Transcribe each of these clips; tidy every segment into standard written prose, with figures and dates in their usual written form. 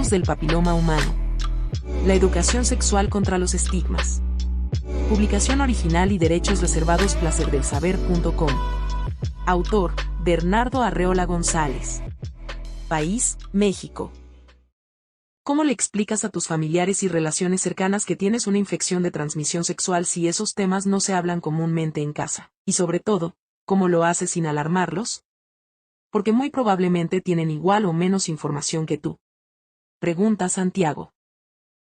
virus del papiloma humano. La educación sexual contra los estigmas. Publicación original y derechos reservados placerdelsaber.com. Autor, Bernardo Arreola González. País, México. ¿Cómo le explicas a tus familiares y relaciones cercanas que tienes una infección de transmisión sexual si esos temas no se hablan comúnmente en casa? Y sobre todo, ¿cómo lo haces sin alarmarlos? Porque muy probablemente tienen igual o menos información que tú. Pregunta Santiago.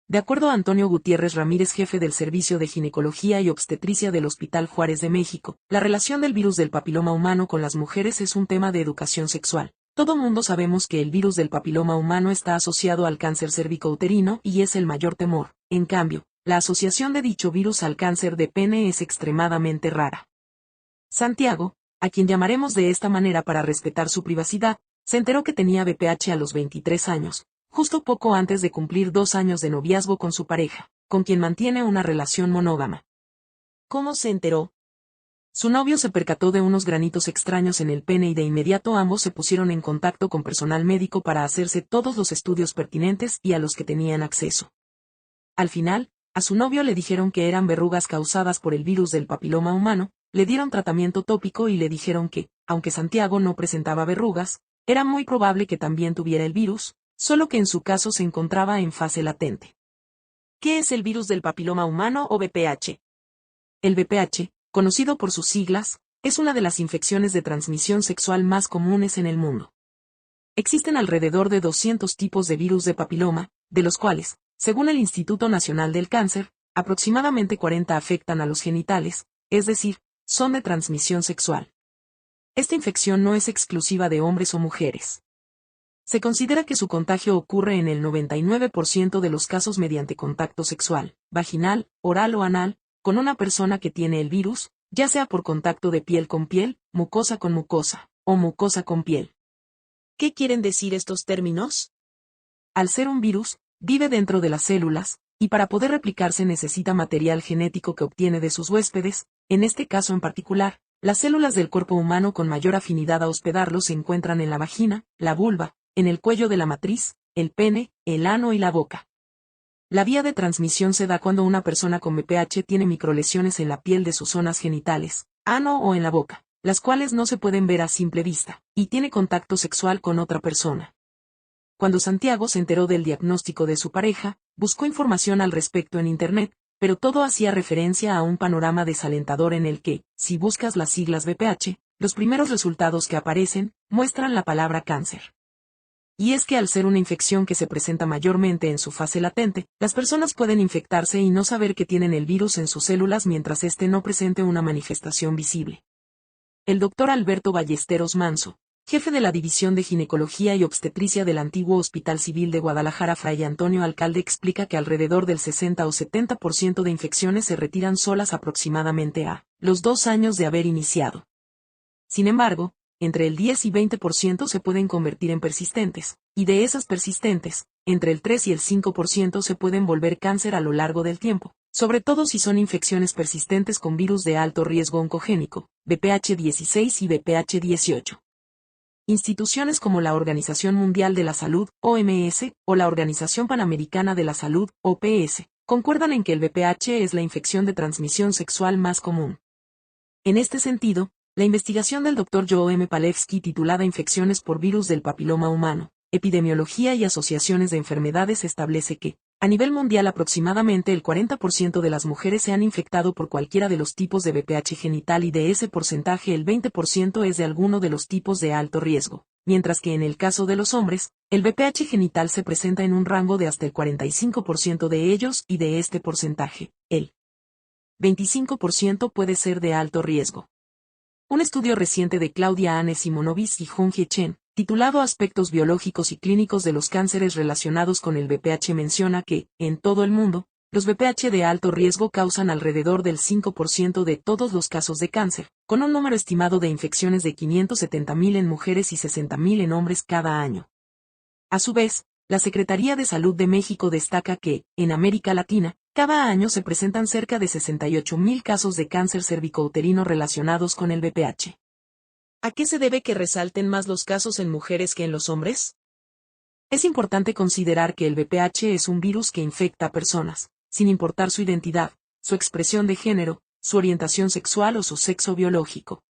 De acuerdo a Antonio Gutiérrez Ramírez, jefe del Servicio de Ginecología y Obstetricia del Hospital Juárez de México, la relación del virus del papiloma humano con las mujeres es un tema de educación sexual. Todo mundo sabemos que el virus del papiloma humano está asociado al cáncer cervicouterino y es el mayor temor. En cambio, la asociación de dicho virus al cáncer de pene es extremadamente rara. Santiago, a quien llamaremos de esta manera para respetar su privacidad, se enteró que tenía VPH a los 23 años, justo poco antes de cumplir 2 años de noviazgo con su pareja, con quien mantiene una relación monógama. ¿Cómo se enteró? Su novio se percató de unos granitos extraños en el pene y de inmediato ambos se pusieron en contacto con personal médico para hacerse todos los estudios pertinentes y a los que tenían acceso. Al final, a su novio le dijeron que eran verrugas causadas por el virus del papiloma humano, le dieron tratamiento tópico y le dijeron que, aunque Santiago no presentaba verrugas, era muy probable que también tuviera el virus, solo que en su caso se encontraba en fase latente. ¿Qué es el virus del papiloma humano o VPH? El VPH, conocido por sus siglas, es una de las infecciones de transmisión sexual más comunes en el mundo. Existen alrededor de 200 tipos de virus de papiloma, de los cuales, según el Instituto Nacional del Cáncer, aproximadamente 40 afectan a los genitales, es decir, son de transmisión sexual. Esta infección no es exclusiva de hombres o mujeres. Se considera que su contagio ocurre en el 99% de los casos mediante contacto sexual, vaginal, oral o anal, con una persona que tiene el virus, ya sea por contacto de piel con piel, mucosa con mucosa, o mucosa con piel. ¿Qué quieren decir estos términos? Al ser un virus, vive dentro de las células, y para poder replicarse necesita material genético que obtiene de sus huéspedes, en este caso en particular, las células del cuerpo humano con mayor afinidad a hospedarlo se encuentran en la vagina, la vulva, en el cuello de la matriz, el pene, el ano y la boca. La vía de transmisión se da cuando una persona con VPH tiene microlesiones en la piel de sus zonas genitales, ano o en la boca, las cuales no se pueden ver a simple vista, y tiene contacto sexual con otra persona. Cuando Santiago se enteró del diagnóstico de su pareja, buscó información al respecto en Internet, pero todo hacía referencia a un panorama desalentador en el que, si buscas las siglas VPH, los primeros resultados que aparecen, muestran la palabra cáncer. Y es que al ser una infección que se presenta mayormente en su fase latente, las personas pueden infectarse y no saber que tienen el virus en sus células mientras éste no presente una manifestación visible. El doctor Alberto Ballesteros Manso, jefe de la División de Ginecología y Obstetricia del antiguo Hospital Civil de Guadalajara Fray Antonio Alcalde, explica que alrededor del 60 o 70% de infecciones se retiran solas aproximadamente a los 2 años de haber iniciado. Sin embargo, entre el 10 y 20% se pueden convertir en persistentes, y de esas persistentes, entre el 3 y el 5% se pueden volver cáncer a lo largo del tiempo, sobre todo si son infecciones persistentes con virus de alto riesgo oncogénico, VPH16 y VPH18. Instituciones como la Organización Mundial de la Salud, OMS, o la Organización Panamericana de la Salud, OPS, concuerdan en que el VPH es la infección de transmisión sexual más común. En este sentido, la investigación del Dr. Joe M. Palevsky titulada Infecciones por virus del papiloma humano, epidemiología y asociaciones de enfermedades establece que, a nivel mundial aproximadamente el 40% de las mujeres se han infectado por cualquiera de los tipos de VPH genital y de ese porcentaje el 20% es de alguno de los tipos de alto riesgo, mientras que en el caso de los hombres, el VPH genital se presenta en un rango de hasta el 45% de ellos y de este porcentaje, el 25% puede ser de alto riesgo. Un estudio reciente de Claudia Anne Simonovic y Jung-Hye Chen, titulado Aspectos biológicos y clínicos de los cánceres relacionados con el VPH menciona que, en todo el mundo, los VPH de alto riesgo causan alrededor del 5% de todos los casos de cáncer, con un número estimado de infecciones de 570.000 en mujeres y 60.000 en hombres cada año. A su vez, la Secretaría de Salud de México destaca que, en América Latina, cada año se presentan cerca de 68.000 casos de cáncer cervicouterino relacionados con el VPH. ¿A qué se debe que resalten más los casos en mujeres que en los hombres? Es importante considerar que el VPH es un virus que infecta a personas, sin importar su identidad, su expresión de género, su orientación sexual o su sexo biológico.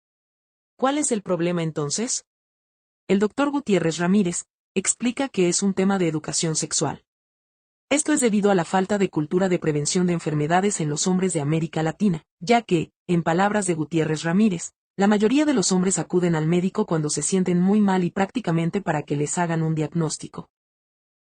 ¿Cuál es el problema entonces? El Dr. Gutiérrez Ramírez explica que es un tema de educación sexual. Esto es debido a la falta de cultura de prevención de enfermedades en los hombres de América Latina, ya que, en palabras de Gutiérrez Ramírez, la mayoría de los hombres acuden al médico cuando se sienten muy mal y prácticamente para que les hagan un diagnóstico.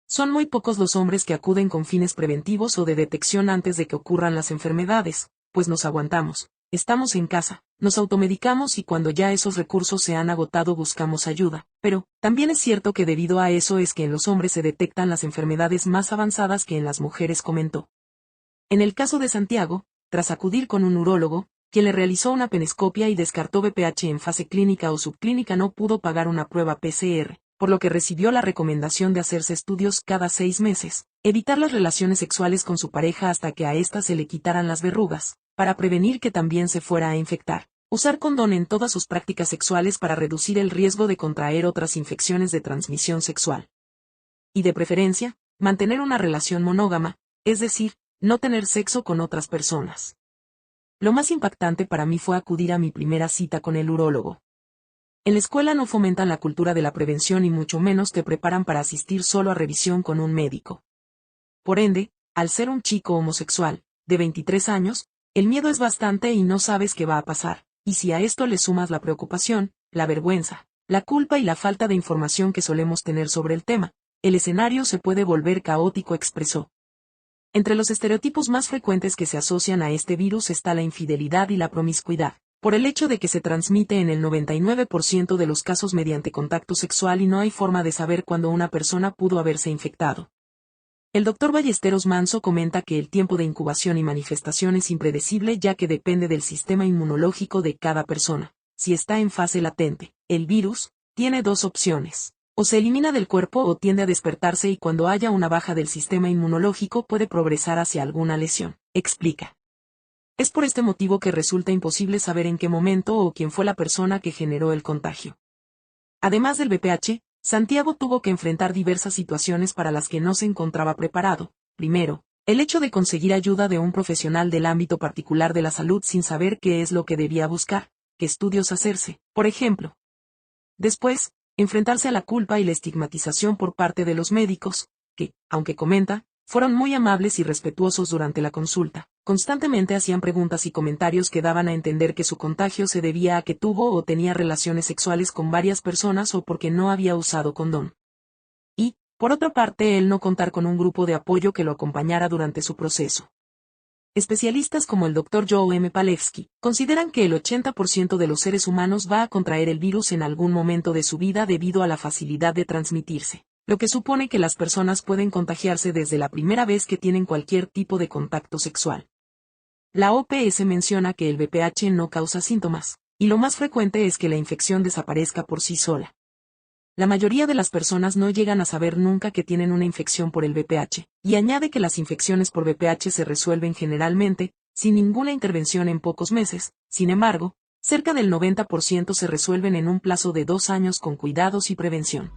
Son muy pocos los hombres que acuden con fines preventivos o de detección antes de que ocurran las enfermedades, pues nos aguantamos, estamos en casa, nos automedicamos y cuando ya esos recursos se han agotado buscamos ayuda, pero también es cierto que debido a eso es que en los hombres se detectan las enfermedades más avanzadas que en las mujeres, comentó. En el caso de Santiago, tras acudir con un urólogo, quien le realizó una penescopia y descartó VPH en fase clínica o subclínica, no pudo pagar una prueba PCR, por lo que recibió la recomendación de hacerse estudios cada 6 meses, evitar las relaciones sexuales con su pareja hasta que a ésta se le quitaran las verrugas, para prevenir que también se fuera a infectar, usar condón en todas sus prácticas sexuales para reducir el riesgo de contraer otras infecciones de transmisión sexual. Y de preferencia, mantener una relación monógama, es decir, no tener sexo con otras personas. Lo más impactante para mí fue acudir a mi primera cita con el urólogo. En la escuela no fomentan la cultura de la prevención y mucho menos te preparan para asistir solo a revisión con un médico. Por ende, al ser un chico homosexual, de 23 años, el miedo es bastante y no sabes qué va a pasar, y si a esto le sumas la preocupación, la vergüenza, la culpa y la falta de información que solemos tener sobre el tema, el escenario se puede volver caótico, expresó. Entre los estereotipos más frecuentes que se asocian a este virus está la infidelidad y la promiscuidad, por el hecho de que se transmite en el 99% de los casos mediante contacto sexual y no hay forma de saber cuándo una persona pudo haberse infectado. El Dr. Ballesteros Manso comenta que el tiempo de incubación y manifestación es impredecible ya que depende del sistema inmunológico de cada persona. Si está en fase latente, el virus tiene 2 opciones. O se elimina del cuerpo o tiende a despertarse y cuando haya una baja del sistema inmunológico puede progresar hacia alguna lesión, explica. Es por este motivo que resulta imposible saber en qué momento o quién fue la persona que generó el contagio. Además del VPH, Santiago tuvo que enfrentar diversas situaciones para las que no se encontraba preparado. Primero, el hecho de conseguir ayuda de un profesional del ámbito particular de la salud sin saber qué es lo que debía buscar, qué estudios hacerse, por ejemplo. Después, enfrentarse a la culpa y la estigmatización por parte de los médicos, que, aunque comenta, fueron muy amables y respetuosos durante la consulta, constantemente hacían preguntas y comentarios que daban a entender que su contagio se debía a que tuvo o tenía relaciones sexuales con varias personas o porque no había usado condón. Y, por otra parte, el no contar con un grupo de apoyo que lo acompañara durante su proceso. Especialistas como el Dr. Joe M. Palevsky consideran que el 80% de los seres humanos va a contraer el virus en algún momento de su vida debido a la facilidad de transmitirse, lo que supone que las personas pueden contagiarse desde la primera vez que tienen cualquier tipo de contacto sexual. La OPS menciona que el VPH no causa síntomas, y lo más frecuente es que la infección desaparezca por sí sola. La mayoría de las personas no llegan a saber nunca que tienen una infección por el VPH, y añade que las infecciones por VPH se resuelven generalmente, sin ninguna intervención en pocos meses. Sin embargo, cerca del 90% se resuelven en un plazo de 2 años con cuidados y prevención.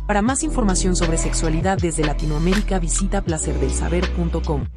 Para más información sobre sexualidad desde Latinoamérica visita placerdelsaber.com.